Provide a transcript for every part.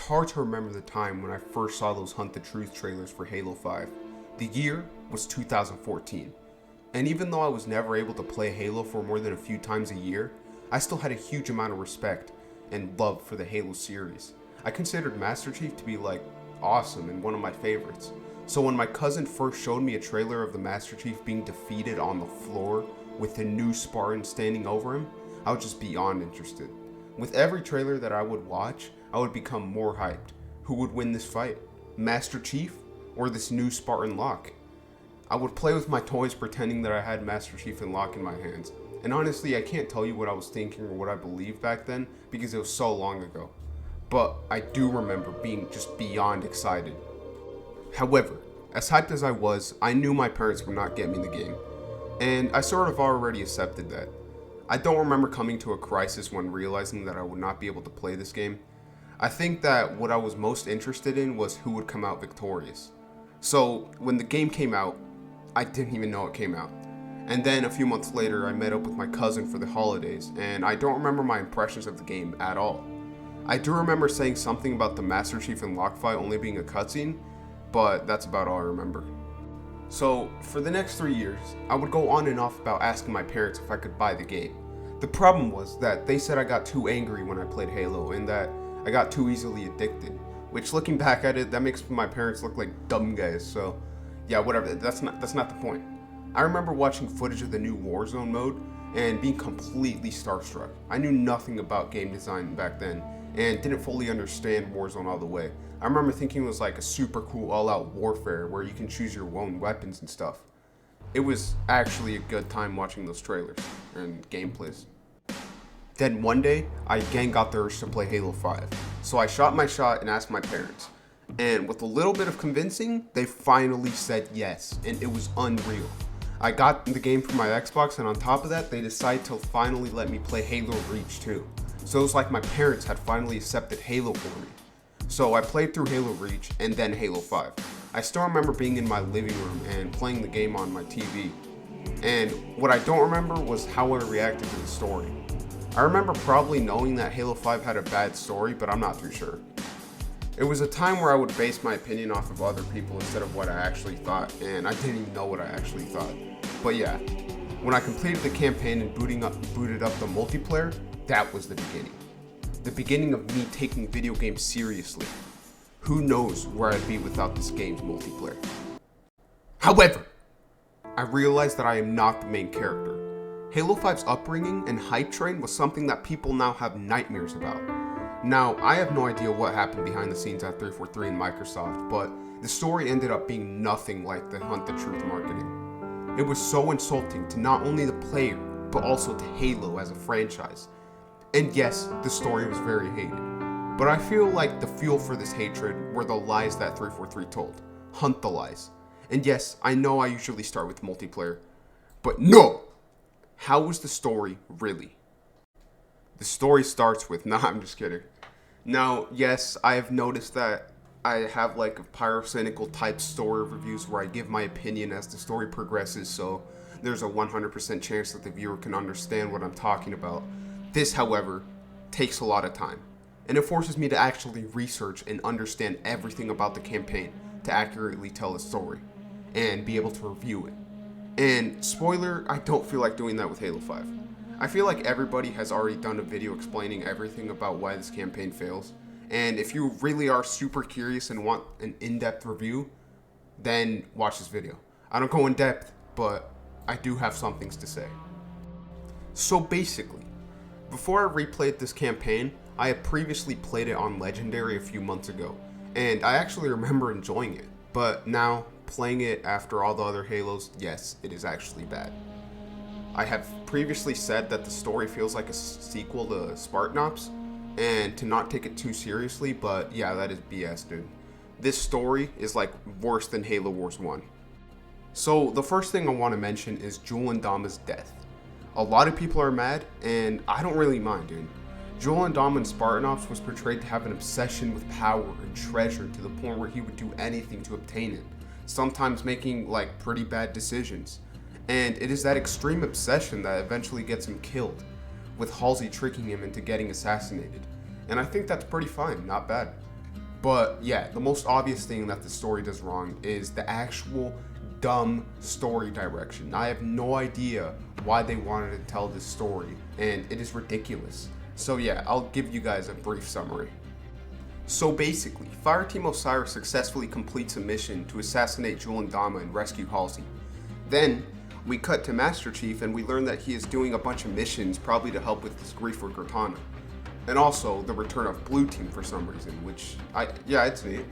hard to remember the time when I first saw those Hunt the Truth trailers for Halo 5. The year was 2014, and even though I was never able to play Halo for more than a few times a year, I still had a huge amount of respect and love for the Halo series. I considered Master Chief to be awesome and one of my favorites. So when my cousin first showed me a trailer of the Master Chief being defeated on the floor with a new Spartan standing over him, I was just beyond interested. With every trailer that I would watch, I would become more hyped. Who would win this fight? Master Chief or this new Spartan Locke? I would play with my toys pretending that I had Master Chief and Locke in my hands. And honestly, I can't tell you what I was thinking or what I believed back then because it was so long ago. But I do remember being just beyond excited. However, as hyped as I was, I knew my parents would not get me the game. And I sort of already accepted that. I don't remember coming to a crisis when realizing that I would not be able to play this game. I think that what I was most interested in was who would come out victorious. So when the game came out, I didn't even know it came out. And then a few months later, I met up with my cousin for the holidays, and I don't remember my impressions of the game at all. I do remember saying something about the Master Chief and Locke fight only being a cutscene, but that's about all I remember. So, for the next 3 years, I would go on and off about asking my parents if I could buy the game. The problem was that they said I got too angry when I played Halo and that I got too easily addicted, which looking back at it, that makes my parents look like dumb guys, so yeah, whatever, that's not the point. I remember watching footage of the new Warzone mode and being completely starstruck. I knew nothing about game design back then and didn't fully understand Warzone all the way. I remember thinking it was like a super cool all-out warfare where you can choose your own weapons and stuff. It was actually a good time watching those trailers and gameplays. Then one day, I again got the urge to play Halo 5. So I shot my shot and asked my parents. And with a little bit of convincing, they finally said yes, and it was unreal. I got the game for my Xbox, and on top of that, they decided to finally let me play Halo Reach too. So it was like my parents had finally accepted Halo for me. So I played through Halo Reach and then Halo 5. I still remember being in my living room and playing the game on my TV. And what I don't remember was how I reacted to the story. I remember probably knowing that Halo 5 had a bad story, but I'm not too sure. It was a time where I would base my opinion off of other people instead of what I actually thought, and I didn't even know what I actually thought. But yeah, when I completed the campaign and booted up the multiplayer, that was the beginning. The beginning of me taking video games seriously. Who knows where I'd be without this game's multiplayer. However, I realized that I am not the main character. Halo 5's upbringing and hype train was something that people now have nightmares about. Now, I have no idea what happened behind the scenes at 343 and Microsoft, but the story ended up being nothing like the Hunt the Truth marketing. It was so insulting to not only the player, but also to Halo as a franchise. And yes, the story was very hated. But I feel like the fuel for this hatred were the lies that 343 told. Hunt the lies. And yes, I know I usually start with multiplayer, but no! How was the story really? The story starts with, nah, I'm just kidding. Now, yes, I have noticed that I have a pyrocynical type story reviews where I give my opinion as the story progresses, so there's a 100% chance that the viewer can understand what I'm talking about. This, however, takes a lot of time, and it forces me to actually research and understand everything about the campaign to accurately tell the story, and be able to review it. And spoiler, I don't feel like doing that with Halo 5. I feel like everybody has already done a video explaining everything about why this campaign fails, and if you really are super curious and want an in-depth review, then watch this video. I don't go in depth, but I do have some things to say. So basically, before I replayed this campaign, I had previously played it on Legendary a few months ago, and I actually remember enjoying it. But now, playing it after all the other Halos, yes, it is actually bad. I have previously said that the story feels like a sequel to Spartan Ops, and to not take it too seriously, but yeah, that is BS, dude. This story is worse than Halo Wars 1. So the first thing I want to mention is Joel Ndama's death. A lot of people are mad, and I don't really mind, dude. Joel Ndama in Spartan Ops was portrayed to have an obsession with power and treasure to the point where he would do anything to obtain it, sometimes making pretty bad decisions. And it is that extreme obsession that eventually gets him killed, with Halsey tricking him into getting assassinated. And I think that's pretty fine, not bad. But yeah, the most obvious thing that the story does wrong is the actual dumb story direction. I have no idea why they wanted to tell this story, and it is ridiculous. So yeah, I'll give you guys a brief summary. So basically, Fireteam Osiris successfully completes a mission to assassinate Jul 'N Dama and rescue Halsey. Then, we cut to Master Chief and we learn that he is doing a bunch of missions probably to help with this grief for Cortana. And also, the return of Blue Team for some reason, which, it's neat.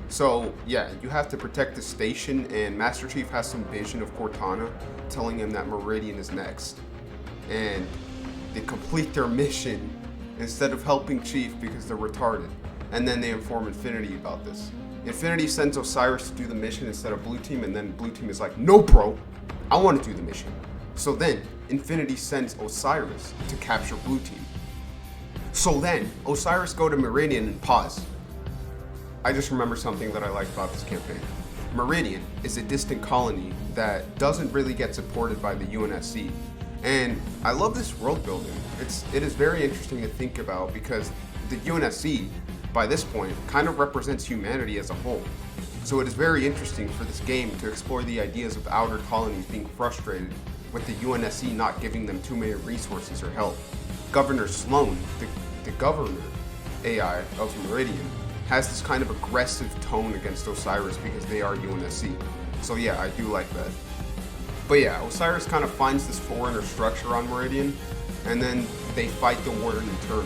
So, yeah, you have to protect the station, and Master Chief has some vision of Cortana telling him that Meridian is next. And they complete their mission instead of helping Chief because they're retarded. And then they inform Infinity about this. Infinity sends Osiris to do the mission instead of Blue Team, and then Blue Team is like, no bro, I want to do the mission. So then, Infinity sends Osiris to capture Blue Team. So then, Osiris go to Meridian and pause. I just remember something that I like about this campaign. Meridian is a distant colony that doesn't really get supported by the UNSC. And I love this world building. It is very interesting to think about because the UNSC, by this point, kind of represents humanity as a whole. So it is very interesting for this game to explore the ideas of outer colonies being frustrated with the UNSC not giving them too many resources or help. Governor Sloan, the governor AI of Meridian, has this kind of aggressive tone against Osiris because they are UNSC. So yeah, I do like that. But yeah, Osiris kind of finds this foreigner structure on Meridian, and then they fight the Warden Eternal.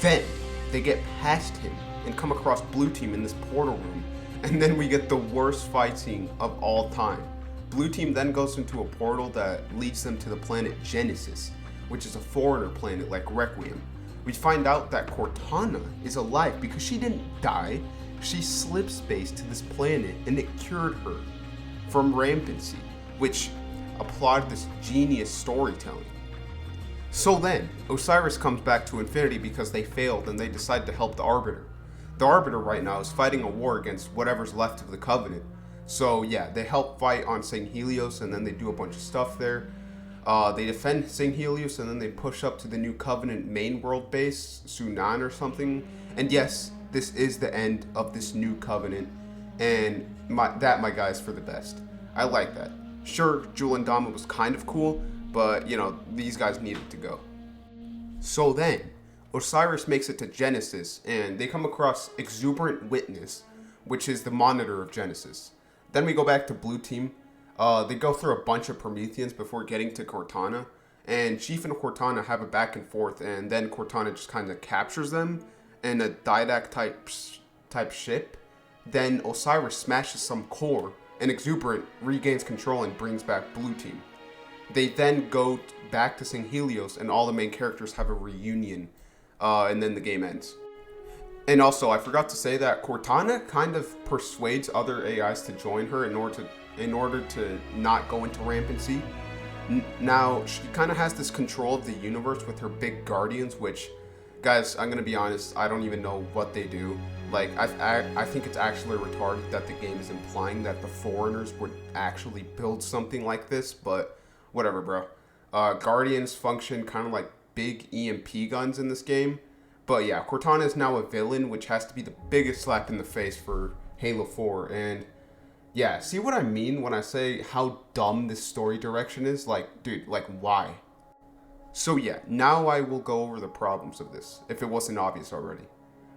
Then, they get past him and come across Blue Team in this portal room, and then we get the worst fight scene of all time. Blue Team then goes into a portal that leads them to the planet Genesis, which is a foreigner planet like Requiem. We find out that Cortana is alive because she didn't die. She slip spaced to this planet and it cured her from rampancy, which applauded this genius storytelling. So then, Osiris comes back to Infinity because they failed and they decide to help the Arbiter. The Arbiter right now is fighting a war against whatever's left of the Covenant. So yeah, they help fight on St. Helios and then they do a bunch of stuff there. They defend St. Helios and then they push up to the new Covenant main world base, Sunan or something. And yes, this is the end of this new Covenant, and my guys, for the best. I like that. Sure, Jul 'N Dama was kind of cool, but these guys needed to go. So then, Osiris makes it to Genesis, and they come across Exuberant Witness, which is the monitor of Genesis. Then we go back to Blue Team. They go through a bunch of Prometheans before getting to Cortana, and Chief and Cortana have a back and forth, and then Cortana just kind of captures them in a Didac type ship. Then Osiris smashes some core, and Exuberant regains control and brings back Blue Team. They then go back to St. Helios, and all the main characters have a reunion, and then the game ends. And also, I forgot to say that Cortana kind of persuades other AIs to join her in order to not go into rampancy. Now, she kind of has this control of the universe with her big guardians, which, guys, I'm going to be honest, I don't even know what they do. Like, I think it's actually retarded that the game is implying that the foreigners would actually build something like this, but whatever, bro. Guardians function kind of like big EMP guns in this game. But yeah, Cortana is now a villain, which has to be the biggest slap in the face for Halo 4. And yeah, see what I mean when I say how dumb this story direction is? Like, dude, like, why? So yeah, now I will go over the problems of this, if it wasn't obvious already.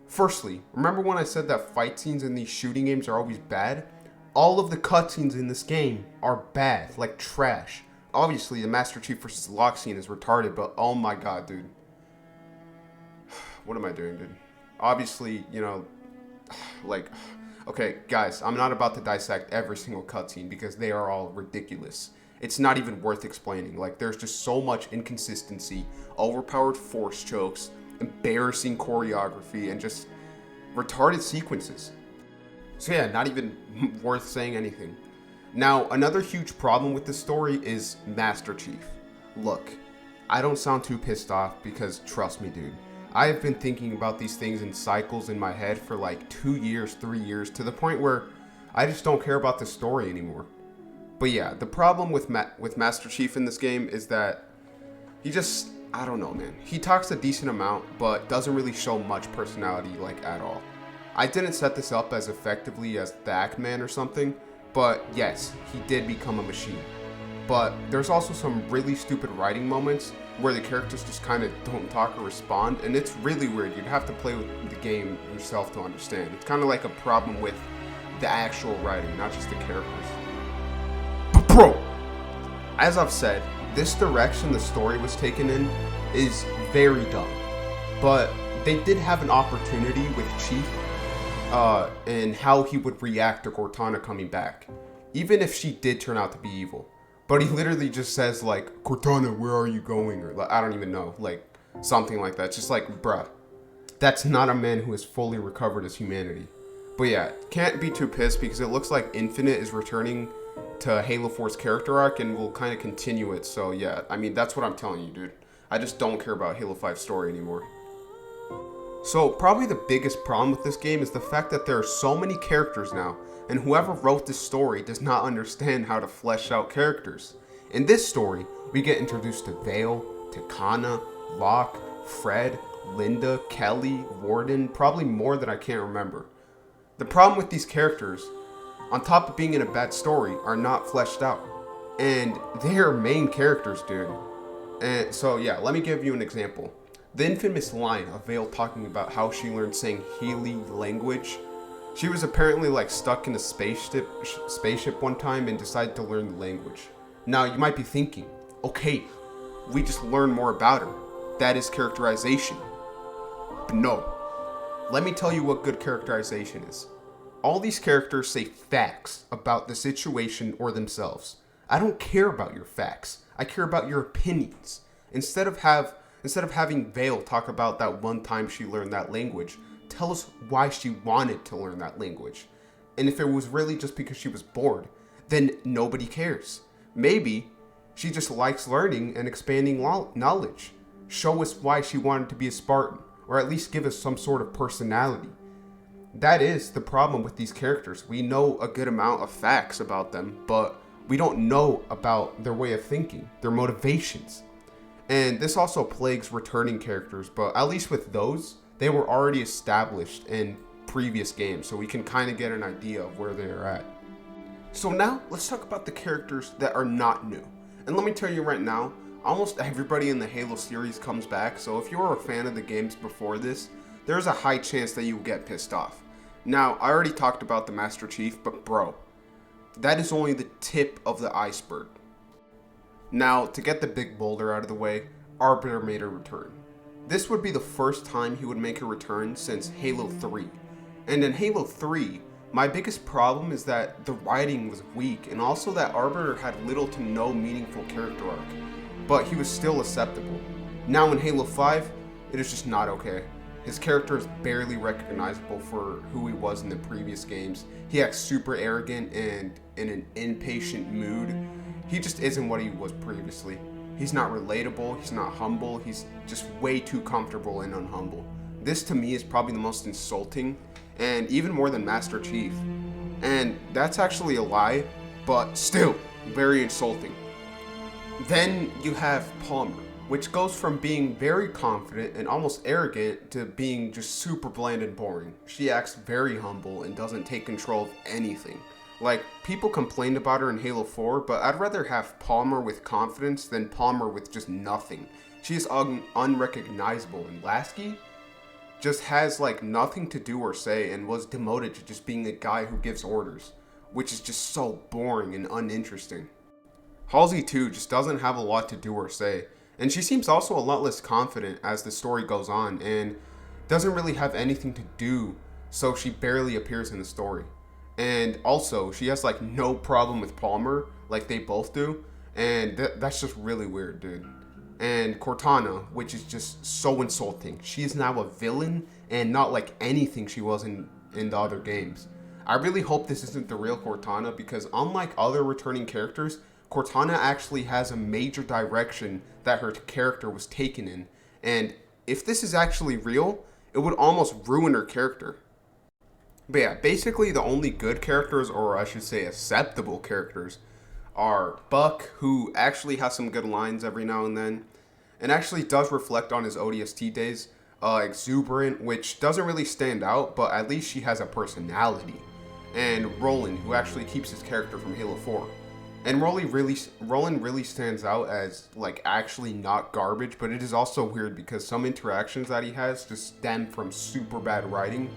Firstly, remember when I said that fight scenes in these shooting games are always bad? All of the cutscenes in this game are bad, like trash. Obviously, the Master Chief versus Locke scene is retarded, but oh my god, dude. What am I doing, dude? Obviously, like, okay, guys, I'm not about to dissect every single cutscene because they are all ridiculous. It's not even worth explaining. Like, there's just so much inconsistency, overpowered force chokes, embarrassing choreography, and just retarded sequences. So yeah, not even worth saying anything. Now, another huge problem with this story is Master Chief. Look, I don't sound too pissed off because, trust me, dude, I have been thinking about these things in cycles in my head for like 2 years, 3 years, to the point where I just don't care about the story anymore. But yeah, the problem with Master Chief in this game is that he just, I don't know, man. He talks a decent amount, but doesn't really show much personality, like, at all. I didn't set this up as effectively as the Ackman or something, but yes, he did become a machine. But there's also some really stupid writing moments where the characters just kind of don't talk or respond, and it's really weird. You'd have to play with the game yourself to understand. It's kind of like a problem with the actual writing, not just the characters. But bro, as I've said, this direction the story was taken in is very dumb. But they did have an opportunity with Chief and how he would react to Cortana coming back, even if she did turn out to be evil. But he literally just says like, Cortana, where are you going? Or like, I don't even know, like something like that. It's just like, bruh, that's not a man who has fully recovered his humanity. But yeah, can't be too pissed because it looks like Infinite is returning to Halo 4's character arc and will kind of continue it. So yeah, I mean, that's what I'm telling you, dude. I just don't care about Halo 5's story anymore. So probably the biggest problem with this game is the fact that there are so many characters now, and whoever wrote this story does not understand how to flesh out characters. In this story, we get introduced to Vale, Takana, Locke, Fred, Linda, Kelly, Warden, probably more than I can't remember. The problem with these characters, on top of being in a bad story, are not fleshed out. And they are main characters, dude. And so yeah, let me give you an example. The infamous line of Vale talking about how she learned saying Healy language. She was apparently like stuck in a spaceship one time and decided to learn the language. Now you might be thinking, okay, we just learned more about her. That is characterization. But no, let me tell you what good characterization is. All these characters say facts about the situation or themselves. I don't care about your facts. I care about your opinions. Instead of having Vale talk about that one time she learned that language, tell us why she wanted to learn that language. And if it was really just because she was bored, then nobody cares. Maybe she just likes learning and expanding knowledge. Show us why she wanted to be a Spartan, or at least give us some sort of personality. That is the problem with these characters. We know a good amount of facts about them, but we don't know about their way of thinking, their motivations. And this also plagues returning characters, but at least with those, they were already established in previous games, so we can kind of get an idea of where they're at. So now, let's talk about the characters that are not new. And let me tell you right now, almost everybody in the Halo series comes back, so if you were a fan of the games before this, there's a high chance that you will get pissed off. Now, I already talked about the Master Chief, but bro, that is only the tip of the iceberg. Now, to get the big boulder out of the way, Arbiter made a return. This would be the first time he would make a return since Halo 3. And in Halo 3, my biggest problem is that the writing was weak and also that Arbiter had little to no meaningful character arc, but he was still acceptable. Now in Halo 5, it is just not okay. His character is barely recognizable for who he was in the previous games. He acts super arrogant and in an impatient mood. He just isn't what he was previously. He's not relatable, he's not humble, he's just way too comfortable and unhumble. This to me is probably the most insulting, and even more than Master Chief. And that's actually a lie, but still very insulting. Then you have Palmer, which goes from being very confident and almost arrogant to being just super bland and boring. She acts very humble and doesn't take control of anything. Like, people complained about her in Halo 4, but I'd rather have Palmer with confidence than Palmer with just nothing. She is unrecognizable, and Lasky just has like nothing to do or say and was demoted to just being a guy who gives orders, which is just so boring and uninteresting. Halsey too just doesn't have a lot to do or say, and she seems also a lot less confident as the story goes on and doesn't really have anything to do, so she barely appears in the story. And also, she has like no problem with Palmer, like they both do, and that's just really weird, dude. And Cortana, which is just so insulting. She is now a villain and not like anything she was in the other games. I really hope this isn't the real Cortana because unlike other returning characters, Cortana actually has a major direction that her character was taken in. And if this is actually real, it would almost ruin her character. But yeah, basically the only good characters, or I should say acceptable characters, are Buck, who actually has some good lines every now and then, and actually does reflect on his ODST days. exuberant, which doesn't really stand out, but at least she has a personality. And Roland, who actually keeps his character from Halo 4. And Roland really stands out as like actually not garbage, but it is also weird because some interactions that he has just stem from super bad writing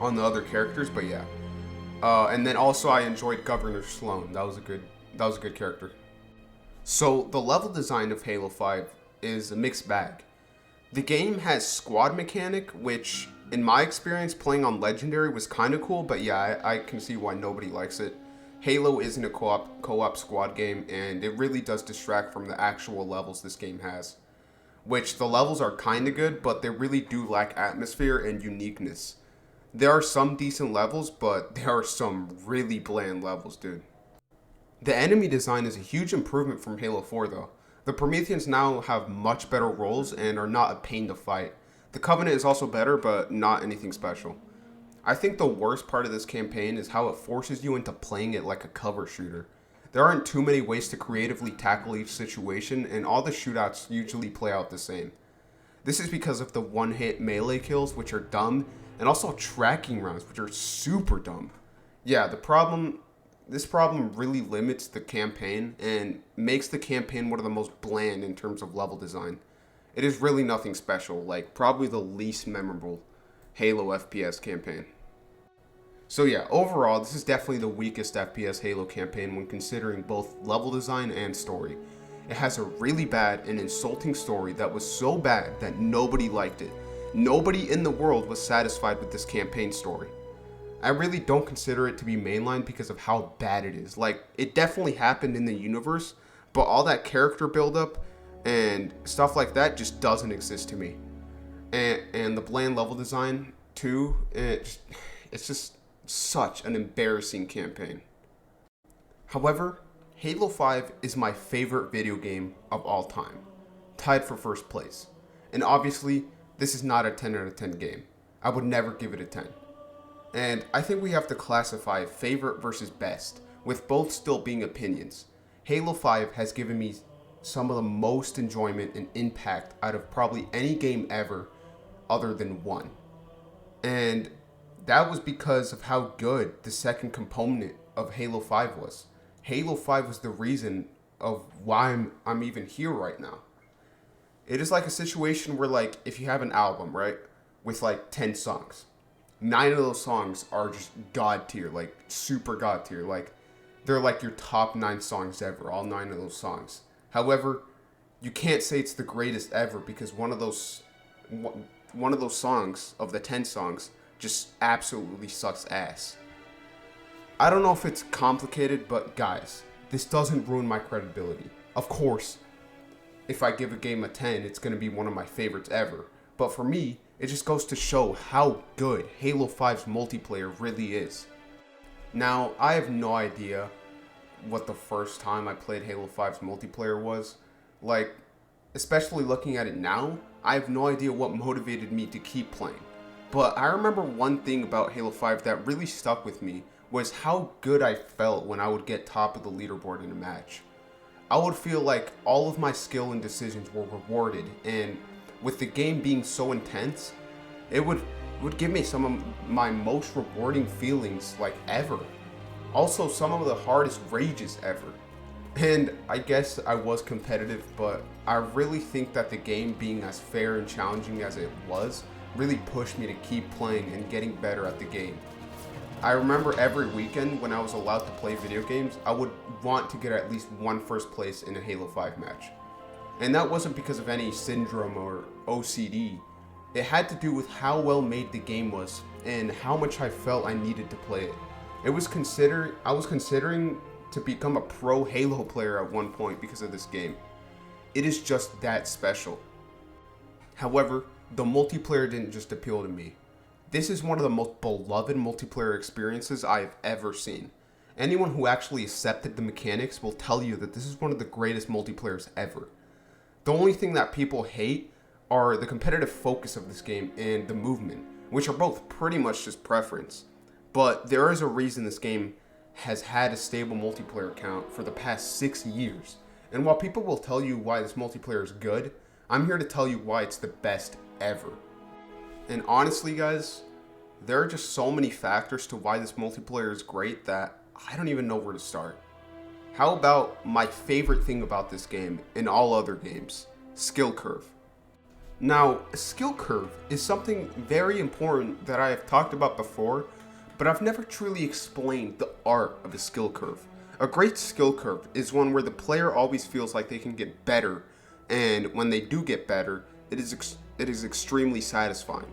on the other characters. But yeah, and then also I enjoyed Governor Sloan. That was a good character. So the level design of Halo 5 is a mixed bag. The game has squad mechanic, which in my experience playing on Legendary was kind of cool, but yeah, I can see why nobody likes it. Halo isn't a co-op squad game, and it really does distract from the actual levels this game has. Which the levels are kind of good, but they really do lack atmosphere and uniqueness. There are some decent levels, but there are some really bland levels, dude. The enemy design is a huge improvement from Halo 4 though. The Prometheans now have much better roles and are not a pain to fight. The Covenant is also better, but not anything special. I think the worst part of this campaign is how it forces you into playing it like a cover shooter. There aren't too many ways to creatively tackle each situation, and all the shootouts usually play out the same. This is because of the one-hit melee kills, which are dumb, and also tracking rounds, which are super dumb. Yeah, this problem really limits the campaign and makes the campaign one of the most bland in terms of level design. It is really nothing special, like probably the least memorable Halo FPS campaign. So yeah, overall, this is definitely the weakest FPS Halo campaign when considering both level design and story. It has a really bad and insulting story that was so bad that nobody liked it. Nobody in the world was satisfied with this campaign story. I really don't consider it to be mainline because of how bad it is. Like, it definitely happened in the universe, but all that character buildup and stuff like that just doesn't exist to me. And the bland level design too, it's just such an embarrassing campaign. However, Halo 5 is my favorite video game of all time, tied for first place. And obviously, this is not a 10 out of 10 game. I would never give it a 10. And I think we have to classify favorite versus best, with both still being opinions. Halo 5 has given me some of the most enjoyment and impact out of probably any game ever other than one. And that was because of how good the second component of Halo 5 was. Halo 5 was the reason of why I'm even here right now. It is like a situation where, like, if you have an album, right, with like 10 songs, 9 of those songs are just god tier, like super god tier. Like, they're like your top 9 songs ever, all 9 of those songs. However, you can't say it's the greatest ever because one of those songs of the 10 songs just absolutely sucks ass. I don't know if it's complicated, but guys, this doesn't ruin my credibility. Of course, if I give a game a 10, it's going to be one of my favorites ever. But for me, it just goes to show how good Halo 5's multiplayer really is. Now, I have no idea what the first time I played Halo 5's multiplayer was. Like, especially looking at it now, I have no idea what motivated me to keep playing. But I remember one thing about Halo 5 that really stuck with me was how good I felt when I would get top of the leaderboard in a match. I would feel like all of my skill and decisions were rewarded, and with the game being so intense, it would give me some of my most rewarding feelings like ever. Also, some of the hardest rages ever. And I guess I was competitive, but I really think that the game being as fair and challenging as it was really pushed me to keep playing and getting better at the game. I remember every weekend when I was allowed to play video games, I would want to get at least one first place in a Halo 5 match. And that wasn't because of any syndrome or OCD. It had to do with how well made the game was and how much I felt I needed to play it. I was considering to become a pro Halo player at one point because of this game. It is just that special. However, the multiplayer didn't just appeal to me. This is one of the most beloved multiplayer experiences I have ever seen. Anyone who actually accepted the mechanics will tell you that this is one of the greatest multiplayers ever. The only thing that people hate are the competitive focus of this game and the movement, which are both pretty much just preference. But there is a reason this game has had a stable multiplayer count for the past 6 years. And while people will tell you why this multiplayer is good, I'm here to tell you why it's the best ever. And honestly guys, there are just so many factors to why this multiplayer is great that I don't even know where to start. How about my favorite thing about this game and all other games, skill curve. Now, a skill curve is something very important that I have talked about before, but I've never truly explained the art of a skill curve. A great skill curve is one where the player always feels like they can get better, and when they do get better, it is extremely satisfying.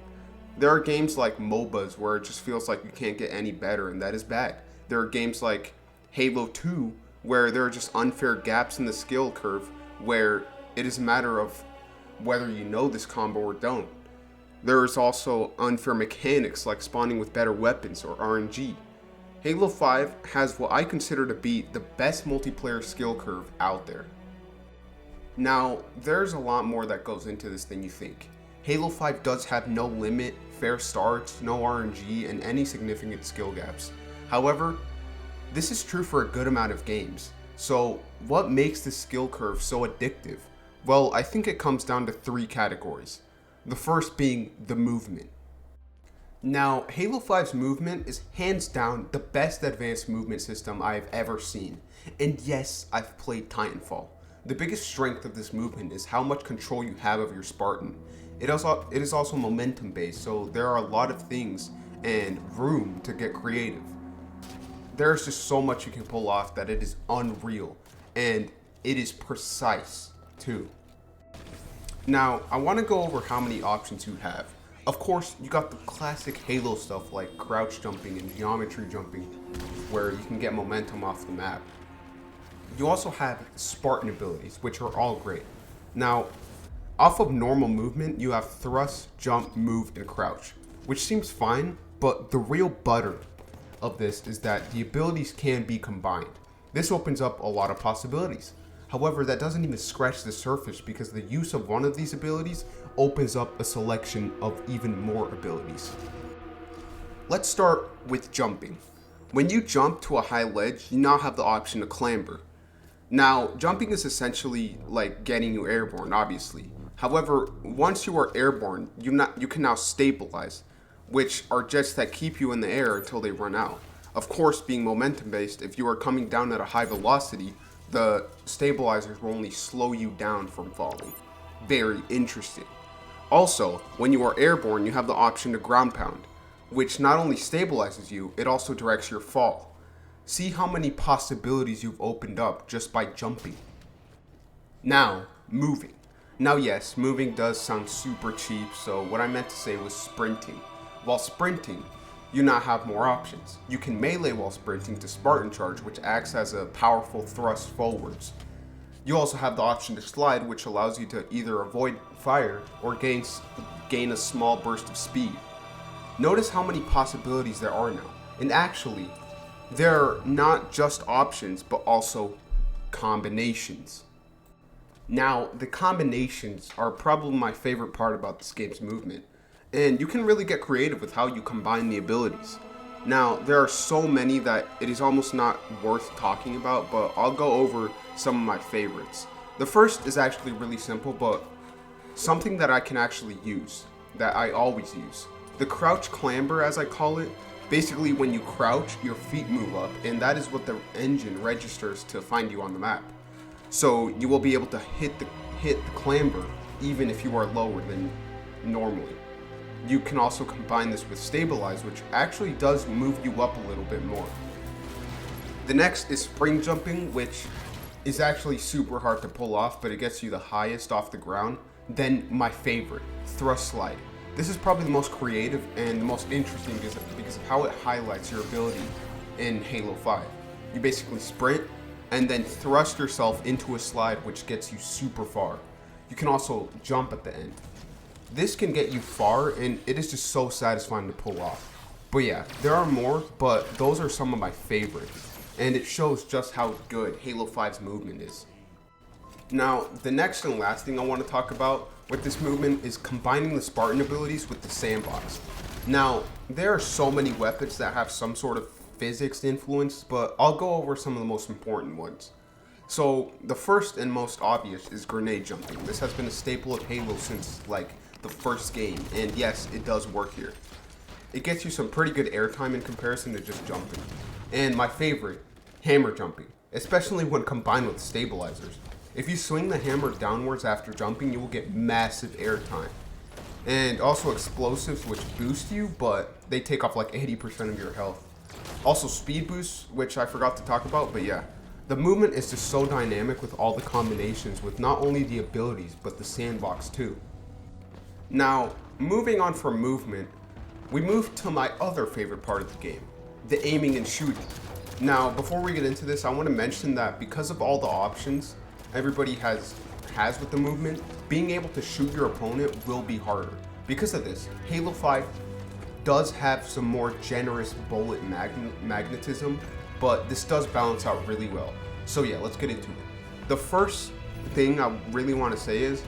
There are games like MOBAs where it just feels like you can't get any better, and that is bad. There are games like Halo 2 where there are just unfair gaps in the skill curve where it is a matter of whether you know this combo or don't. There is also unfair mechanics like spawning with better weapons or RNG. Halo 5 has what I consider to be the best multiplayer skill curve out there. Now, there's a lot more that goes into this than you think. Halo 5 does have no limit, fair starts, no RNG, and any significant skill gaps. However, this is true for a good amount of games. So, what makes this skill curve so addictive? Well, I think it comes down to 3 categories. The first being the movement. Now, Halo 5's movement is hands down the best advanced movement system I have ever seen. And yes, I've played Titanfall. The biggest strength of this movement is how much control you have of your Spartan. It is also momentum based, so there are a lot of things and room to get creative. There's just so much you can pull off that it is unreal, and it is precise too. Now, I want to go over how many options you have. Of course, you got the classic Halo stuff like crouch jumping and geometry jumping, where you can get momentum off the map. You also have Spartan abilities, which are all great. Now, off of normal movement, you have thrust, jump, move, and crouch, which seems fine, but the real butter of this is that the abilities can be combined. This opens up a lot of possibilities. However, that doesn't even scratch the surface because the use of one of these abilities opens up a selection of even more abilities. Let's start with jumping. When you jump to a high ledge, you now have the option to clamber. Now, jumping is essentially like getting you airborne, obviously. However, once you are airborne, you can now stabilize, which are jets that keep you in the air until they run out. Of course, being momentum based, if you are coming down at a high velocity, the stabilizers will only slow you down from falling. Very interesting. Also, when you are airborne, you have the option to ground pound, which not only stabilizes you, it also directs your fall. See how many possibilities you've opened up just by jumping. Now, moving. Now yes, moving does sound super cheap, so what I meant to say was sprinting. While sprinting, you now have more options. You can melee while sprinting to Spartan charge, which acts as a powerful thrust forwards. You also have the option to slide, which allows you to either avoid fire or gain a small burst of speed. Notice how many possibilities there are now. And actually, there are not just options, but also combinations. Now, the combinations are probably my favorite part about this game's movement. And you can really get creative with how you combine the abilities. Now, there are so many that it is almost not worth talking about, but I'll go over some of my favorites. The first is actually really simple, but something that I can actually use, that I always use. The crouch clamber, as I call it. Basically, when you crouch, your feet move up, and that is what the engine registers to find you on the map. So you will be able to hit the clamber even if you are lower than normally. You can also combine this with stabilize, which actually does move you up a little bit more. The next is spring jumping, which is actually super hard to pull off, but it gets you the highest off the ground. Then my favorite, thrust slide. This is probably the most creative and the most interesting because of how it highlights your ability in Halo 5. You basically sprint and then thrust yourself into a slide, which gets you super far. You can also jump at the end. This can get you far, and it is just so satisfying to pull off. But yeah, there are more, but those are some of my favorites, and it shows just how good Halo 5's movement is. Now, the next and last thing I want to talk about with this movement is combining the Spartan abilities with the sandbox. Now, there are so many weapons that have some sort of physics influence, but I'll go over some of the most important ones. So the first and most obvious is grenade jumping. This has been a staple of Halo since like the first game, and yes, it does work here. It gets you some pretty good airtime in comparison to just jumping. And my favorite, hammer jumping, especially when combined with stabilizers. If you swing the hammer downwards after jumping, you will get massive airtime. And also explosives, which boost you, but they take off like 80% of your health. Also speed boosts, which I forgot to talk about, but yeah. The movement is just so dynamic with all the combinations with not only the abilities, but the sandbox too. Now, moving on from movement, we move to my other favorite part of the game, the aiming and shooting. Now, before we get into this, I want to mention that because of all the options everybody has with the movement, being able to shoot your opponent will be harder. Because of this, Halo 5 does have some more generous bullet magnetism, but this does balance out really well. So yeah, let's get into it. The first thing I really want to say is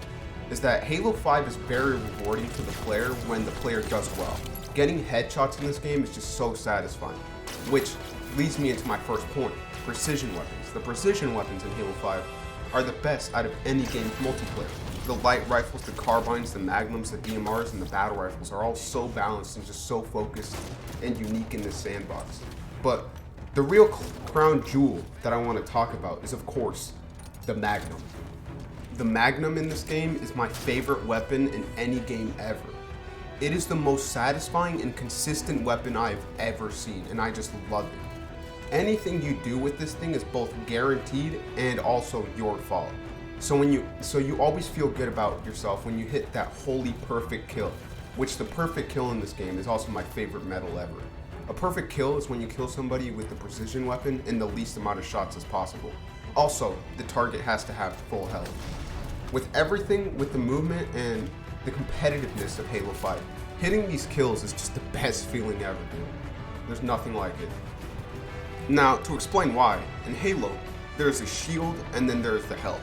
that Halo 5 is very rewarding to the player when the player does well. Getting headshots in this game is just so satisfying, which leads me into my first point, precision weapons. The precision weapons in Halo 5 are the best out of any game's multiplayer. The light rifles, the carbines, the magnums, the DMRs, and the battle rifles are all so balanced and just so focused and unique in this sandbox. But the real crown jewel that I want to talk about is, of course, the Magnum. The Magnum in this game is my favorite weapon in any game ever. It is the most satisfying and consistent weapon I've ever seen, and I just love it. Anything you do with this thing is both guaranteed and also your fault. So you always feel good about yourself when you hit that holy perfect kill, which the perfect kill in this game is also my favorite medal ever. A perfect kill is when you kill somebody with the precision weapon in the least amount of shots as possible. Also, the target has to have full health. With everything, with the movement and the competitiveness of Halo 5, hitting these kills is just the best feeling ever, dude. There's nothing like it. Now, to explain why, in Halo, there's a shield and then there's the health,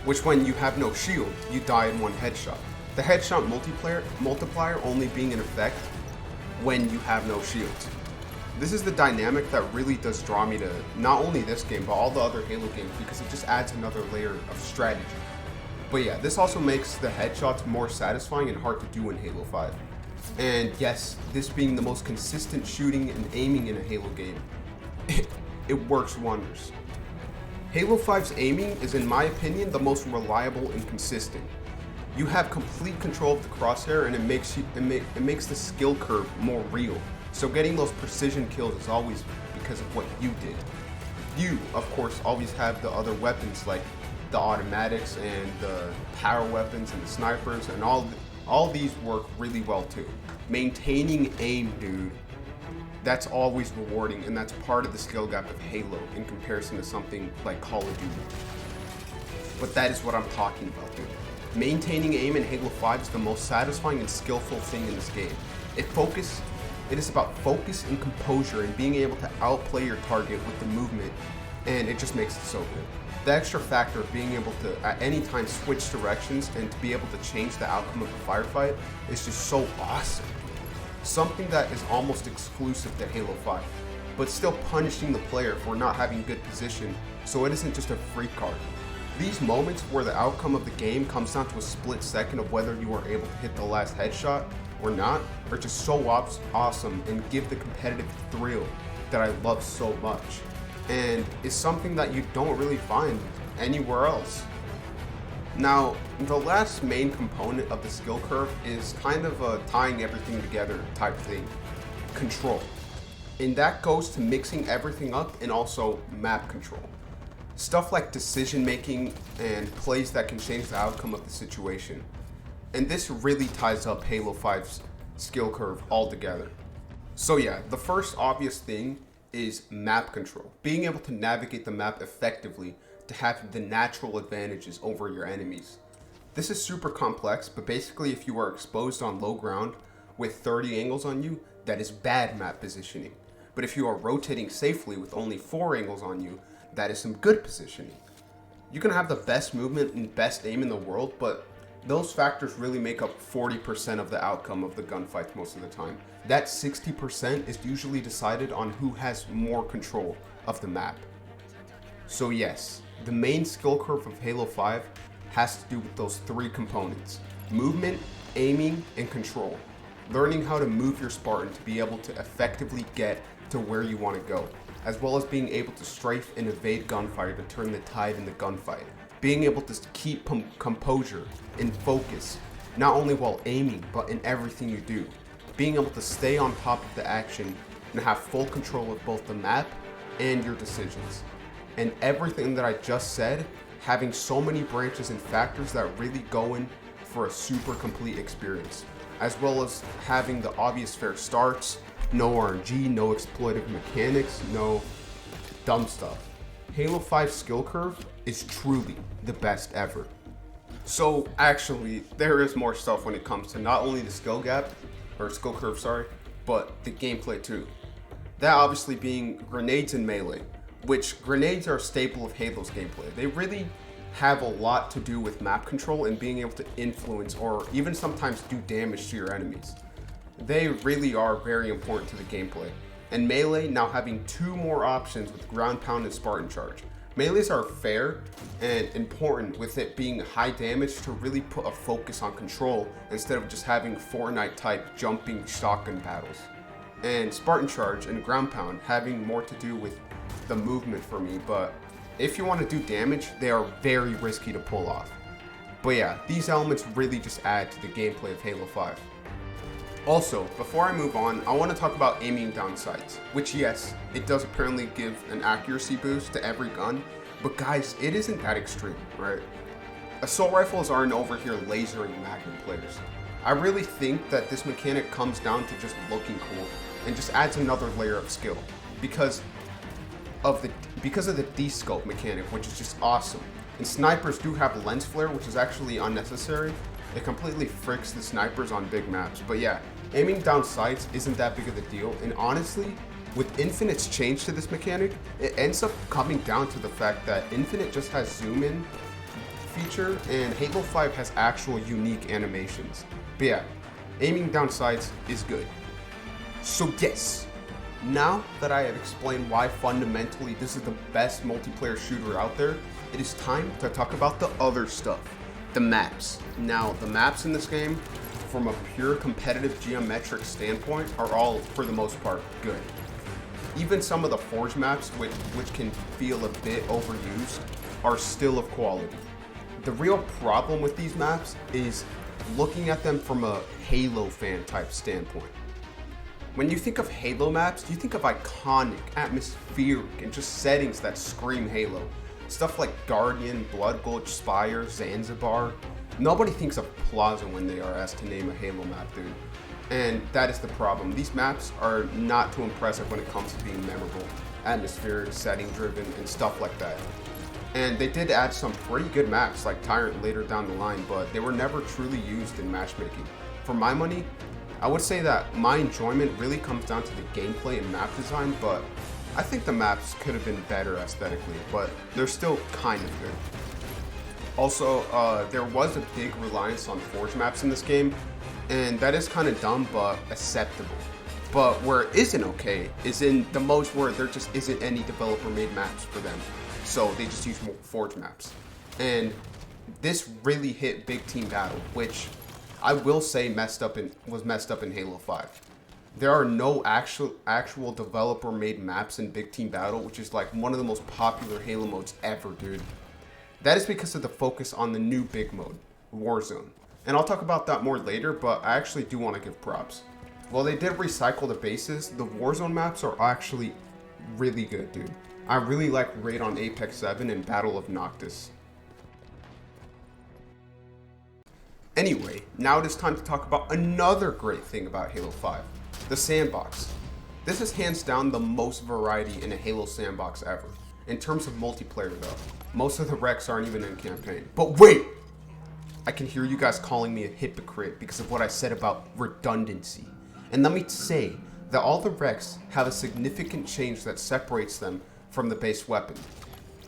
which when you have no shield, you die in one headshot. The headshot multiplier only being in effect when you have no shields. This is the dynamic that really does draw me to not only this game, but all the other Halo games, because it just adds another layer of strategy. But yeah, this also makes the headshots more satisfying and hard to do in Halo 5. And yes, this being the most consistent shooting and aiming in a Halo game, it works wonders. Halo 5's aiming is, in my opinion, the most reliable and consistent. You have complete control of the crosshair, and it makes the skill curve more real. So getting those precision kills is always because of what you did. You, of course, always have the other weapons like the automatics and the power weapons and the snipers, and all these work really well too. Maintaining aim, dude, that's always rewarding, and that's part of the skill gap of Halo in comparison to something like Call of Duty. But that is what I'm talking about, dude. Maintaining aim in Halo 5 is the most satisfying and skillful thing in this game. It is about focus and composure and being able to outplay your target with the movement, and it just makes it so good. The extra factor of being able to at any time switch directions and to be able to change the outcome of the firefight is just so awesome. Something that is almost exclusive to Halo 5, but still punishing the player for not having good position, so it isn't just a free card. These moments where the outcome of the game comes down to a split second of whether you are able to hit the last headshot or not are just so awesome and give the competitive thrill that I love so much, and is something that you don't really find anywhere else. Now, the last main component of the skill curve is kind of a tying everything together type thing, control. And that goes to mixing everything up and also map control. Stuff like decision making and plays that can change the outcome of the situation. And this really ties up Halo 5's skill curve altogether. So yeah, the first obvious thing is map control. Being able to navigate the map effectively to have the natural advantages over your enemies. This is super complex, but basically if you are exposed on low ground with 30 angles on you, that is bad map positioning. But if you are rotating safely with only 4 angles on you, that is some good positioning. You can have the best movement and best aim in the world, but those factors really make up 40% of the outcome of the gunfights most of the time. That 60% is usually decided on who has more control of the map. So yes, The main skill curve of Halo 5 has to do with those three components: movement, aiming, and control. Learning how to move your Spartan to be able to effectively get to where you want to go, as well as being able to strafe and evade gunfire to turn the tide in the gunfight. Being able to keep composure and focus, not only while aiming, but in everything you do. Being able to stay on top of the action and have full control of both the map and your decisions. And everything that I just said, having so many branches and factors that really go in for a super complete experience, as well as having the obvious fair starts, no RNG, no exploitive mechanics, no dumb stuff. Halo 5 skill curve is truly the best ever. So actually, there is more stuff when it comes to not only the skill curve, but the gameplay too. That obviously being grenades and melee, which grenades are a staple of Halo's gameplay. They really have a lot to do with map control and being able to influence or even sometimes do damage to your enemies. They really are very important to the gameplay. And melee now having two more options with ground pound and Spartan charge. Melees are fair and important, with it being high damage to really put a focus on control instead of just having Fortnite type jumping shotgun battles. And Spartan charge and ground pound having more to do with the movement for me, but if you want to do damage, they are very risky to pull off. But yeah, these elements really just add to the gameplay of Halo 5. Also, before I move on, I want to talk about aiming down sights, which yes, it does apparently give an accuracy boost to every gun, but guys, it isn't that extreme, right? Assault rifles aren't over here lasering Magnum players. I really think that this mechanic comes down to just looking cool and just adds another layer of skill because of the D-scope mechanic, which is just awesome. And snipers do have lens flare, which is actually unnecessary. It completely fricks the snipers on big maps. But yeah, aiming down sights isn't that big of a deal. And honestly, with Infinite's change to this mechanic, it ends up coming down to the fact that Infinite just has zoom in feature and Halo 5 has actual unique animations. But yeah, aiming down sights is good. So yes, now that I have explained why fundamentally this is the best multiplayer shooter out there, it is time to talk about the other stuff, the maps. Now, the maps in this game, from a pure competitive geometric standpoint, are all, for the most part, good. Even some of the Forge maps, which can feel a bit overused, are still of quality. The real problem with these maps is looking at them from a Halo fan type standpoint. When you think of Halo maps, you think of iconic, atmospheric, and just settings that scream Halo. Stuff like Guardian, Blood Gulch, Spire, Zanzibar. Nobody thinks of Plaza when they are asked to name a Halo map, dude. And that is the problem. These maps are not too impressive when it comes to being memorable, atmospheric, setting driven, and stuff like that. And they did add some pretty good maps like Tyrant later down the line, but they were never truly used in matchmaking. For my money, I would say that my enjoyment really comes down to the gameplay and map design, but I think the maps could have been better aesthetically, but they're still kind of good. Also, there was a big reliance on Forge maps in this game, and that is kind of dumb, but acceptable. But where it isn't okay is in the modes where there just isn't any developer-made maps for them, so they just use more Forge maps. And this really hit Big Team Battle, which I will say was messed up in Halo 5. There are no actual developer-made maps in Big Team Battle, which is like one of the most popular Halo modes ever, dude. That is because of the focus on the new big mode, Warzone. And I'll talk about that more later, but I actually do want to give props. While they did recycle the bases, the Warzone maps are actually really good, dude. I really like Raid on Apex 7 and Battle of Noctis. Anyway, now it is time to talk about another great thing about Halo 5, the sandbox. This is hands down the most variety in a Halo sandbox ever. In terms of multiplayer though, most of the wrecks aren't even in campaign. But wait! I can hear you guys calling me a hypocrite because of what I said about redundancy. And let me say that all the wrecks have a significant change that separates them from the base weapon.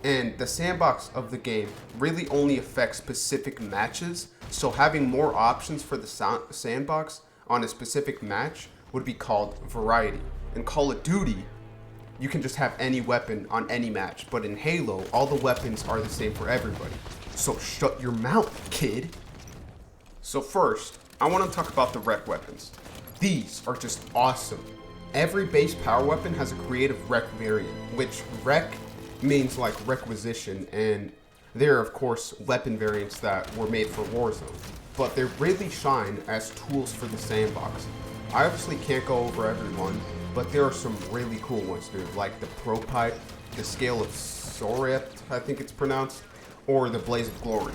And the sandbox of the game really only affects specific matches, so having more options for the sandbox on a specific match would be called variety. In Call of Duty, you can just have any weapon on any match. But in Halo, all the weapons are the same for everybody. So shut your mouth, kid. So first, I want to talk about the rec weapons. These are just awesome. Every base power weapon has a creative rec variant, which rec means like requisition, and there are of course weapon variants that were made for Warzone, but they really shine as tools for the sandbox. I obviously can't go over everyone, but there are some really cool ones, dude, like the Pro Pipe, the Scale of Sorept, I think it's pronounced, or the Blaze of Glory.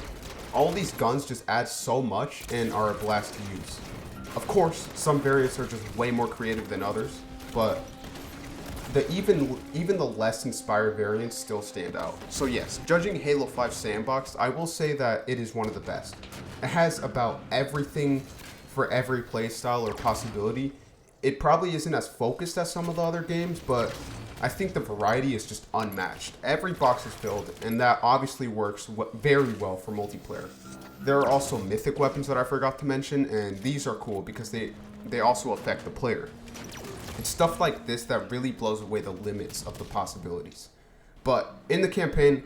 All these guns just add so much and are a blast to use. Of course, some variants are just way more creative than others, but even the less inspired variants still stand out. So yes, judging Halo 5 Sandbox, I will say that it is one of the best. It has about everything for every playstyle or possibility. It probably isn't as focused as some of the other games, but I think the variety is just unmatched. Every box is filled, and that obviously works very well for multiplayer. There are also mythic weapons that I forgot to mention, and these are cool because they also affect the player. It's stuff like this that really blows away the limits of the possibilities. But in the campaign,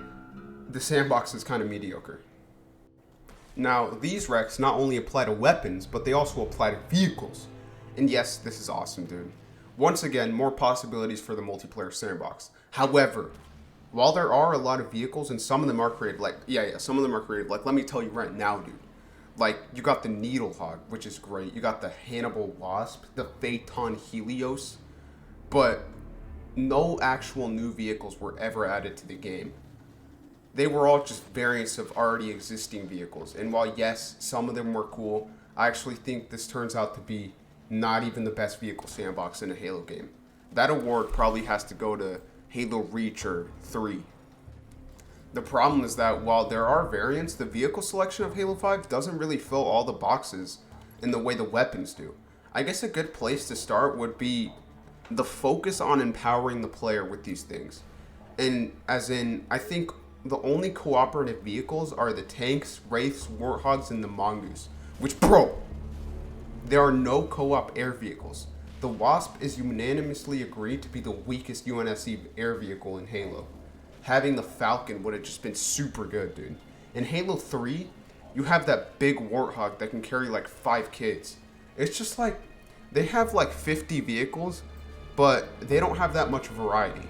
the sandbox is kind of mediocre. Now, these recs not only apply to weapons, but they also apply to vehicles. And yes, this is awesome, dude. Once again, more possibilities for the multiplayer sandbox. However, while there are a lot of vehicles and some of them are creative, some of them are creative. Like, let me tell you right now, dude. Like, you got the Needlehog, which is great. You got the Hannibal Wasp, the Phaeton Helios. But no actual new vehicles were ever added to the game. They were all just variants of already existing vehicles. And while, yes, some of them were cool, I actually think this turns out to be not even the best vehicle sandbox in a Halo game. That award probably has to go to Halo Reach or 3. The problem is that while there are variants, the vehicle selection of Halo 5 doesn't really fill all the boxes in the way the weapons do. I guess a good place to start would be the focus on empowering the player with these things. And as in, I think the only cooperative vehicles are the tanks, wraiths, warthogs, and the mongoose. Which, bro, there are no co-op air vehicles. The Wasp is unanimously agreed to be the weakest UNSC air vehicle in Halo. Having the Falcon would have just been super good, dude. In Halo 3, you have that big Warthog that can carry like 5 kids. It's just like, they have like 50 vehicles, but they don't have that much variety.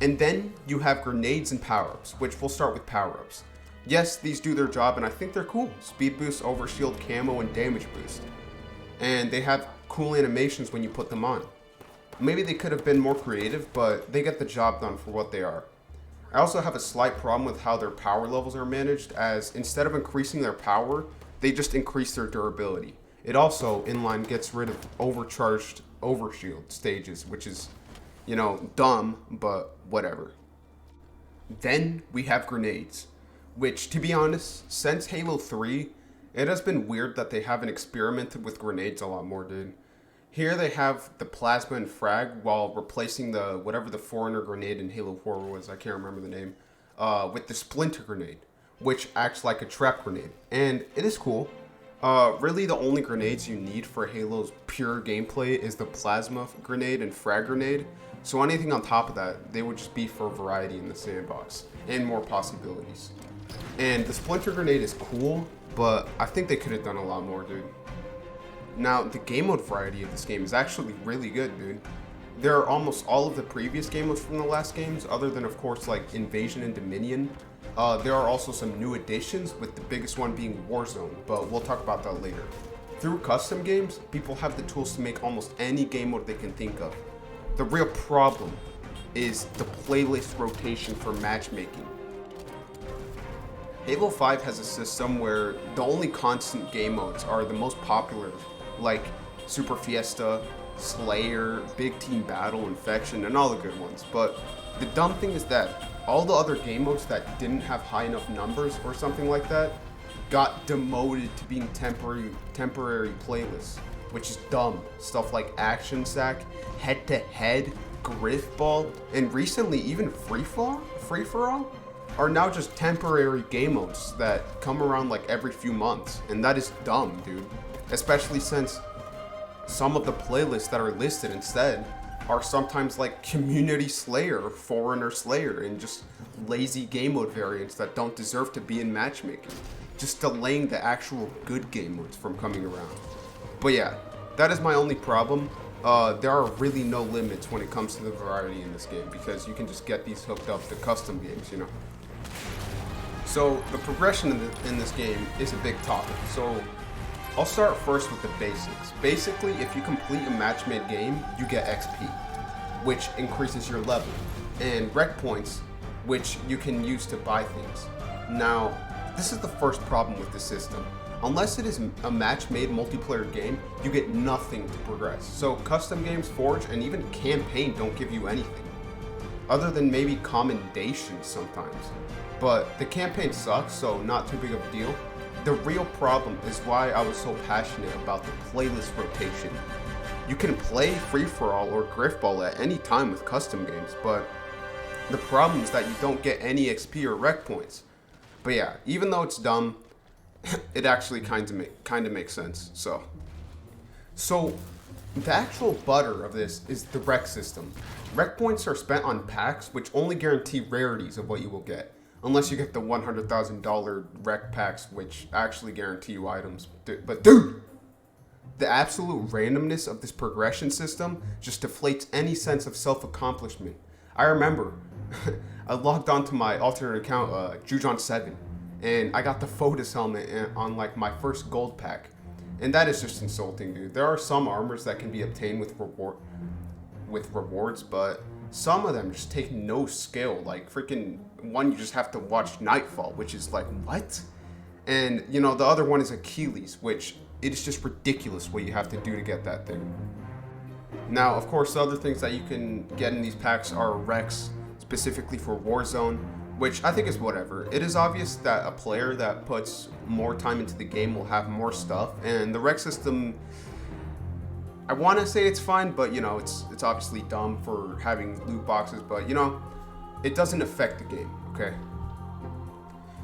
And then you have grenades and power-ups, which we'll start with power-ups. Yes, these do their job, and I think they're cool. Speed boost, overshield, camo, and damage boost. And they have cool animations when you put them on. Maybe they could have been more creative, but they get the job done for what they are. I also have a slight problem with how their power levels are managed, as instead of increasing their power, they just increase their durability. It also, inline, gets rid of overcharged overshield stages, which is, dumb, but whatever. Then we have grenades, which, to be honest, since Halo 3, it has been weird that they haven't experimented with grenades a lot more, dude. Here they have the plasma and frag while replacing whatever the Foreigner grenade in Halo 4 was, I can't remember the name, with the Splinter grenade, which acts like a trap grenade. And it is cool. Really the only grenades you need for Halo's pure gameplay is the plasma grenade and frag grenade. So anything on top of that, they would just be for variety in the sandbox and more possibilities. And the Splinter grenade is cool, but I think they could have done a lot more, dude. Now, the game mode variety of this game is actually really good, dude. There are almost all of the previous game modes from the last games, other than, of course, like Invasion and Dominion. There are also some new additions, with the biggest one being Warzone, but we'll talk about that later. Through custom games, people have the tools to make almost any game mode they can think of. The real problem is the playlist rotation for matchmaking. Halo 5 has a system where the only constant game modes are the most popular, like Super Fiesta, Slayer, Big Team Battle, Infection, and all the good ones. But the dumb thing is that all the other game modes that didn't have high enough numbers or something like that got demoted to being temporary playlists, which is dumb. Stuff like Action Sack, Head to Head, Griffball, and recently even Free For All are now just temporary game modes that come around like every few months, and that is dumb, dude. Especially since some of the playlists that are listed instead are sometimes like community slayer or foreigner slayer and just lazy game mode variants that don't deserve to be in matchmaking, just delaying the actual good game modes from coming around. But yeah, that is my only problem. There are really no limits when it comes to the variety in this game because you can just get these hooked up to custom games, you know. So the progression in this game is a big topic. So I'll start first with the basics. Basically, if you complete a match-made game, you get XP, which increases your level, and rec points, which you can use to buy things. Now, this is the first problem with the system. Unless it is a match-made multiplayer game, you get nothing to progress. So custom games, Forge, and even campaign don't give you anything, other than maybe commendations sometimes. But the campaign sucks, so not too big of a deal. The real problem is why I was so passionate about the playlist rotation. You can play free-for-all or griftball at any time with custom games, but the problem is that you don't get any XP or rec points. But yeah, even though it's dumb, it actually kind of makes sense. So the actual butter of this is the rec system. Rec points are spent on packs, which only guarantee rarities of what you will get, unless you get the $100,000 rec packs, which actually guarantee you items. But dude, the absolute randomness of this progression system just deflates any sense of self-accomplishment. I remember I logged onto my alternate account, Jujon7, and I got the Fotis helmet on like my first gold pack. And that is just insulting, dude. There are some armors that can be obtained with rewards, but some of them just take no skill. Like freaking one, you just have to watch Nightfall, which is like, what? And you know, the other one is Achilles, which it is just ridiculous what you have to do to get that thing. Now, of course, the other things that you can get in these packs are Rex, specifically for Warzone, which I think is whatever. It is obvious that a player that puts more time into the game will have more stuff, and the rec system, I want to say it's fine, but you know, it's obviously dumb for having loot boxes, but you know, it doesn't affect the game, okay?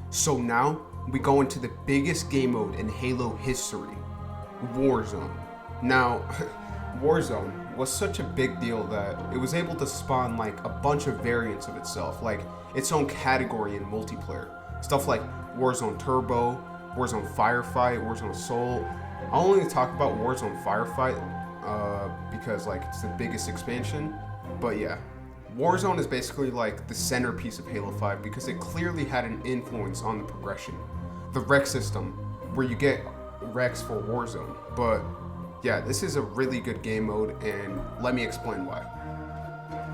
So now we go into the biggest game mode in Halo history, Warzone. Now, Warzone was such a big deal that it was able to spawn like a bunch of variants of itself, like its own category in multiplayer. Stuff like Warzone Turbo, Warzone Firefight, Warzone Assault. I'll only talk about Warzone Firefight because like it's the biggest expansion. But yeah, Warzone is basically like the centerpiece of Halo 5 because it clearly had an influence on the progression. The rec system, where you get recs for Warzone. But yeah, this is a really good game mode, and let me explain why.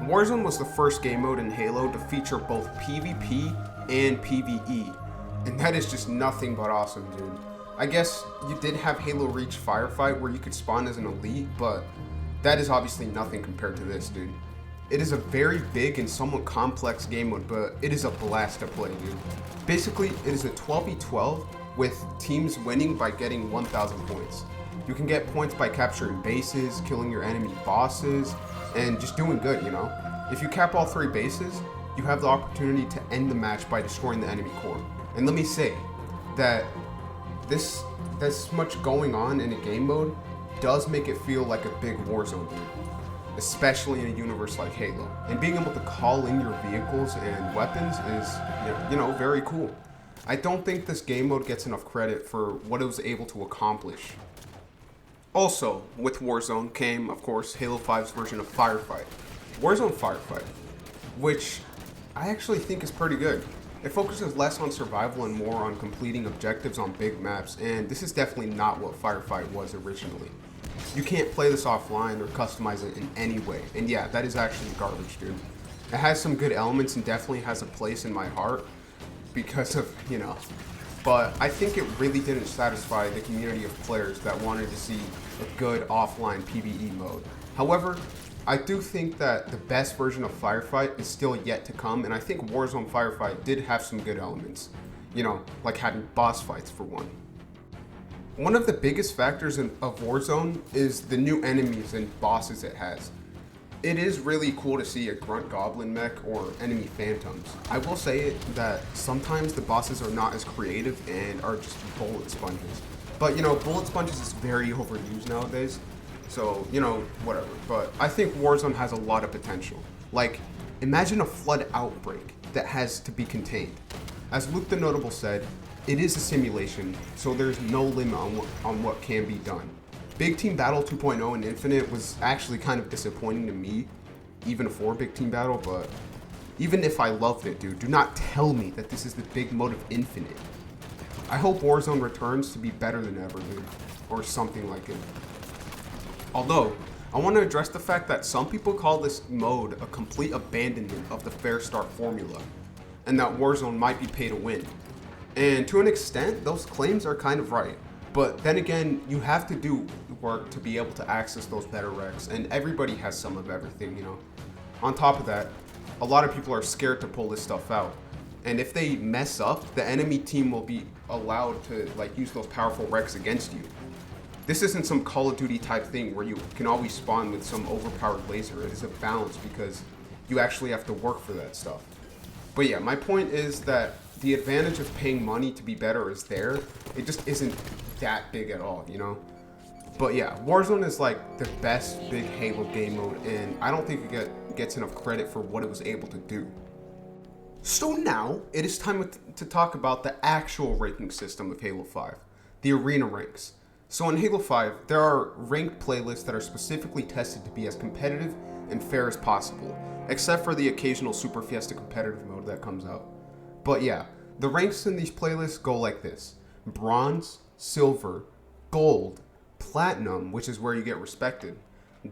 Warzone was the first game mode in Halo to feature both PvP and PvE, and that is just nothing but awesome, dude. I guess you did have Halo Reach Firefight where you could spawn as an elite, but that is obviously nothing compared to this, dude. It is a very big and somewhat complex game mode, but it is a blast to play, dude. Basically, it is a 12v12 with teams winning by getting 1,000 points. You can get points by capturing bases, killing your enemy bosses, and just doing good, you know? If you cap all 3 bases, you have the opportunity to end the match by destroying the enemy core. And let me say that this much going on in a game mode does make it feel like a big Warzone, dude. Especially in a universe like Halo. And being able to call in your vehicles and weapons is, you know, very cool. I don't think this game mode gets enough credit for what it was able to accomplish. Also, with Warzone came, of course, Halo 5's version of Firefight. Warzone Firefight, which I actually think is pretty good. It focuses less on survival and more on completing objectives on big maps, and this is definitely not what Firefight was originally. You can't play this offline or customize it in any way, and yeah, that is actually garbage, dude. It has some good elements and definitely has a place in my heart because of, you know, but I think it really didn't satisfy the community of players that wanted to see a good offline PvE mode. However, I do think that the best version of Firefight is still yet to come, and I think Warzone Firefight did have some good elements, you know, like having boss fights for one. One of the biggest factors of Warzone is the new enemies and bosses it has. It is really cool to see a grunt goblin mech or enemy phantoms. I will say that sometimes the bosses are not as creative and are just bullet sponges. But you know, bullet sponges is very overused nowadays. So, you know, whatever. But I think Warzone has a lot of potential. Like, imagine a flood outbreak that has to be contained. As Luke the Notable said, it is a simulation, so there's no limit on what can be done. Big Team Battle 2.0 and Infinite was actually kind of disappointing to me, even for Big Team Battle, but even if I loved it, dude, do not tell me that this is the big mode of Infinite. I hope Warzone returns to be better than ever, dude, or something like it. Although, I want to address the fact that some people call this mode a complete abandonment of the fair start formula, and that Warzone might be pay to win. And to an extent, those claims are kind of right. But then again, you have to do work to be able to access those better recs, and everybody has some of everything, you know. On top of that, a lot of people are scared to pull this stuff out. And if they mess up, the enemy team will be allowed to like use those powerful recs against you. This isn't some Call of Duty type thing where you can always spawn with some overpowered laser. It is a balance because you actually have to work for that stuff. But yeah, my point is that the advantage of paying money to be better is there. It just isn't that big at all, you know? But yeah, Warzone is like the best big Halo game mode, and I don't think it gets enough credit for what it was able to do. So now, it is time to talk about the actual ranking system of Halo 5, the arena ranks. So in Halo 5, there are ranked playlists that are specifically tested to be as competitive and fair as possible, except for the occasional Super Fiesta competitive mode that comes out. But yeah, the ranks in these playlists go like this: Bronze, Silver, Gold, Platinum, which is where you get respected,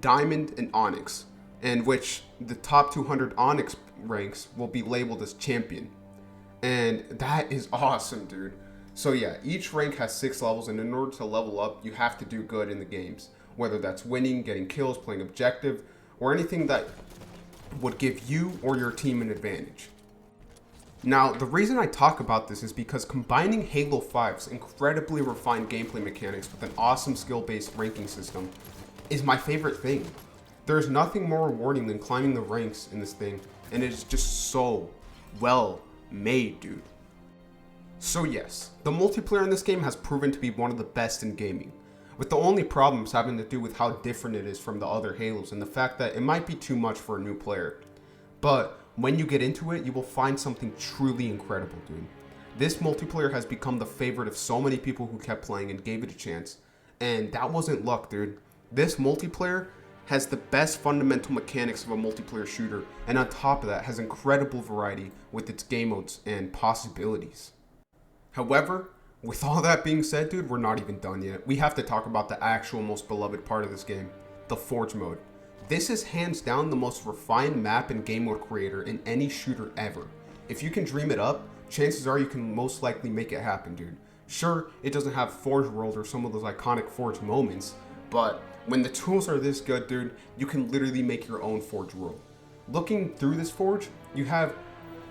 Diamond, and Onyx, and which the top 200 Onyx ranks will be labeled as Champion. And that is awesome, dude. So yeah, each rank has 6 levels, and in order to level up, you have to do good in the games, whether that's winning, getting kills, playing objective, or anything that would give you or your team an advantage. Now, the reason I talk about this is because combining Halo 5's incredibly refined gameplay mechanics with an awesome skill-based ranking system is my favorite thing. There's nothing more rewarding than climbing the ranks in this thing, and it is just so well made, dude. So yes, the multiplayer in this game has proven to be one of the best in gaming, with the only problems having to do with how different it is from the other Halos and the fact that it might be too much for a new player. But when you get into it, you will find something truly incredible, dude. This multiplayer has become the favorite of so many people who kept playing and gave it a chance, and that wasn't luck, dude. This multiplayer has the best fundamental mechanics of a multiplayer shooter, and on top of that has incredible variety with its game modes and possibilities. However, with all that being said, dude, we're not even done yet. We have to talk about the actual most beloved part of this game, the Forge mode. This is hands down the most refined map and game mode creator in any shooter ever. If you can dream it up, chances are you can most likely make it happen, dude. Sure, it doesn't have Forge World or some of those iconic Forge moments, but when the tools are this good, dude, you can literally make your own Forge World. Looking through this Forge, you have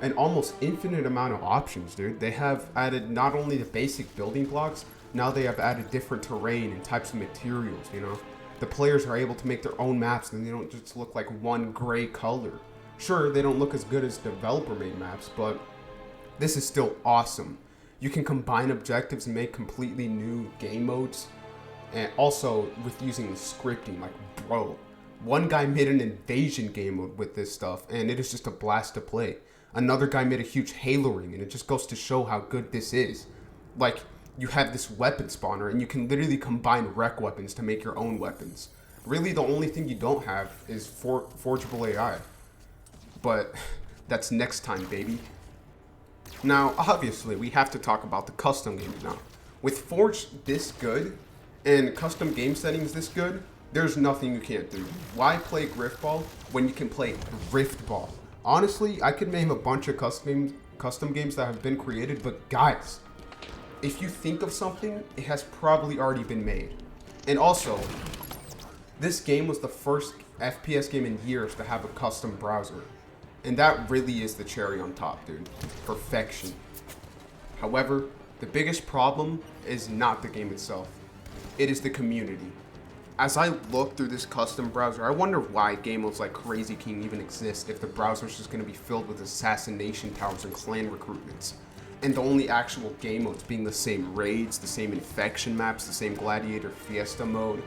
an almost infinite amount of options, dude. They have added not only the basic building blocks, now they have added different terrain and types of materials, you know. The players are able to make their own maps and they don't just look like one gray color. Sure, they don't look as good as developer-made maps, but this is still awesome. You can combine objectives and make completely new game modes, and also with using scripting, like, bro. One guy made an invasion game mode with this stuff, and it is just a blast to play. Another guy made a huge Halo ring, and it just goes to show how good this is. Like, you have this weapon spawner, and you can literally combine rec weapons to make your own weapons. Really, the only thing you don't have is forgeable AI. But that's next time, baby. Now, obviously, we have to talk about the custom games now. With Forge this good, and custom game settings this good, there's nothing you can't do. Why play Griftball when you can play Riftball? Honestly, I could name a bunch of custom games that have been created, but guys, if you think of something, it has probably already been made. And also, this game was the first FPS game in years to have a custom browser. And that really is the cherry on top, dude. Perfection. However, the biggest problem is not the game itself. It is the community. As I look through this custom browser, I wonder why game modes like Crazy King even exist if the browser is just going to be filled with assassination towers and clan recruitments. And the only actual game modes being the same raids, the same infection maps, the same gladiator fiesta mode.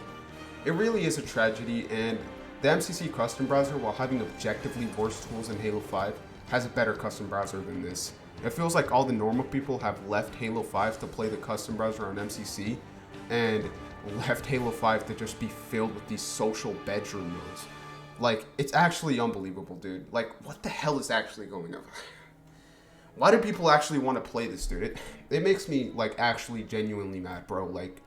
It really is a tragedy, and the MCC custom browser, while having objectively worse tools than Halo 5, has a better custom browser than this. It feels like all the normal people have left Halo 5 to play the custom browser on MCC, and left Halo 5 to just be filled with these social bedroom modes. Like, it's actually unbelievable, dude. Like, what the hell is actually going on? Why do people actually want to play this, dude? It makes me, like, actually genuinely mad, bro. Like,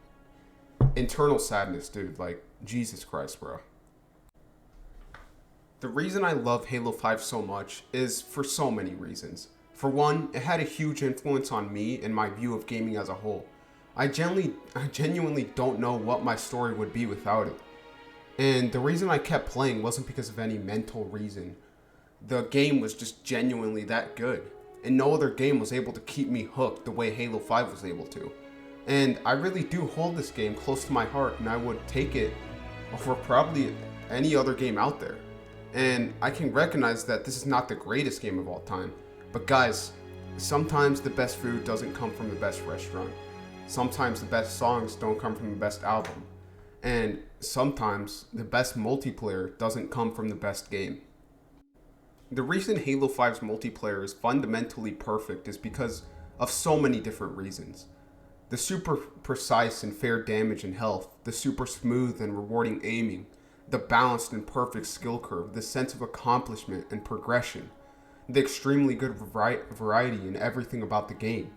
internal sadness, dude. Like, Jesus Christ, bro. The reason I love Halo 5 so much is for so many reasons. For one, it had a huge influence on me and my view of gaming as a whole. I genuinely don't know what my story would be without it. And the reason I kept playing wasn't because of any mental reason. The game was just genuinely that good. And no other game was able to keep me hooked the way Halo 5 was able to. And I really do hold this game close to my heart, and I would take it over probably any other game out there. And I can recognize that this is not the greatest game of all time. But guys, sometimes the best food doesn't come from the best restaurant. Sometimes the best songs don't come from the best album. And sometimes the best multiplayer doesn't come from the best game. The reason Halo 5's multiplayer is fundamentally perfect is because of so many different reasons. The super precise and fair damage and health, the super smooth and rewarding aiming, the balanced and perfect skill curve, the sense of accomplishment and progression, the extremely good variety in everything about the game,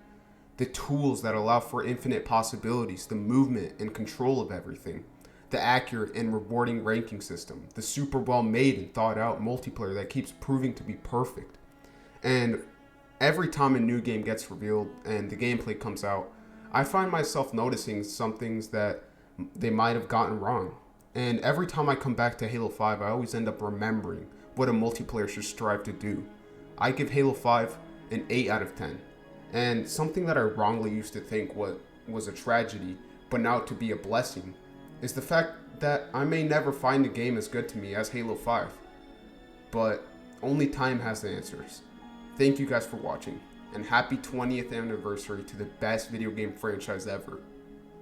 the tools that allow for infinite possibilities, the movement and control of everything, the accurate and rewarding ranking system, the super well made and thought out multiplayer that keeps proving to be perfect. And every time a new game gets revealed and the gameplay comes out, I find myself noticing some things that they might have gotten wrong. And every time I come back to Halo 5, I always end up remembering what a multiplayer should strive to do. I give Halo 5 an 8 out of 10. And something that I wrongly used to think was a tragedy, but now to be a blessing, is the fact that I may never find a game as good to me as Halo 5. But only time has the answers. Thank you guys for watching, and happy 20th anniversary to the best video game franchise ever,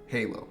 Halo.